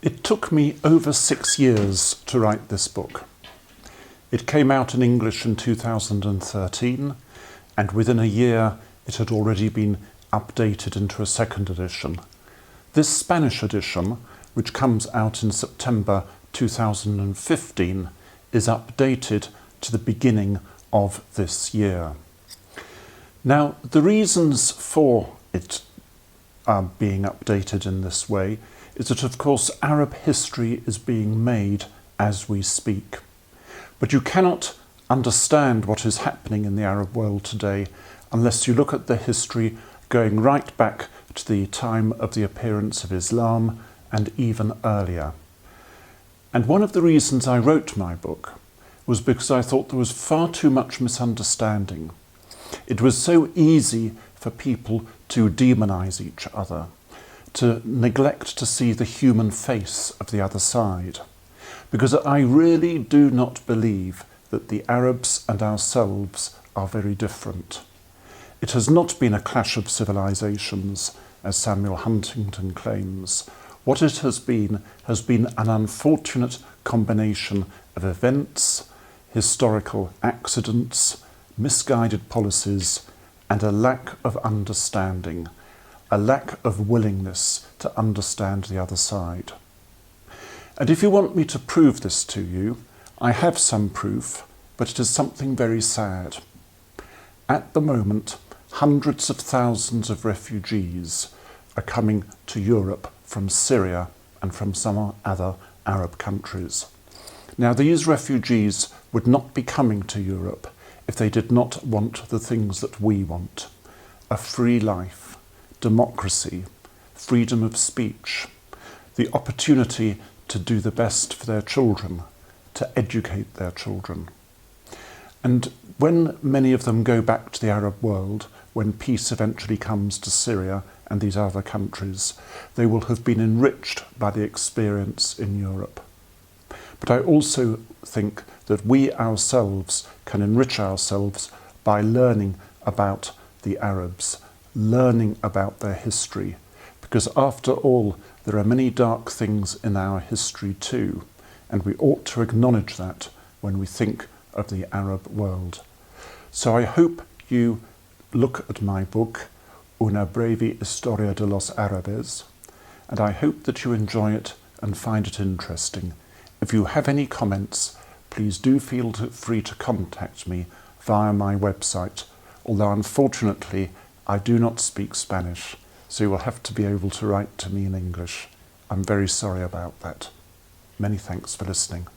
It took me over 6 years to write this book. It came out in English in 2013, and within a year it had already been updated into a second edition. This Spanish edition, which comes out in September 2015, is updated to the beginning of this year. Now, the reasons for it being updated in this way is that, of course, Arab history is being made as we speak. But you cannot understand what is happening in the Arab world today unless you look at the history going right back to the time of the appearance of Islam and even earlier. And one of the reasons I wrote my book was because I thought there was far too much misunderstanding. It was so easy for people to demonize each other, to neglect to see the human face of the other side, because I really do not believe that the Arabs and ourselves are very different. It has not been a clash of civilizations, as Samuel Huntington claims. What it has been an unfortunate combination of events, historical accidents, misguided policies, and a lack of understanding, a lack of willingness to understand the other side. And if you want me to prove this to you, I have some proof, but it is something very sad. At the moment, hundreds of thousands of refugees are coming to Europe from Syria and from some other Arab countries. Now, these refugees would not be coming to Europe if they did not want the things that we want: a free life, democracy, freedom of speech, the opportunity to do the best for their children, to educate their children. And when many of them go back to the Arab world, when peace eventually comes to Syria and these other countries, they will have been enriched by the experience in Europe. But I also think that we ourselves can enrich ourselves by learning about the Arabs, learning about their history, because after all, there are many dark things in our history too, and we ought to acknowledge that when we think of the Arab world. So I hope you look at my book, Una breve Historia de los árabes, and I hope that you enjoy it and find it interesting. If you have any comments, please do feel free to contact me via my website, although unfortunately I do not speak Spanish, so you will have to be able to write to me in English. I'm very sorry about that. Many thanks for listening.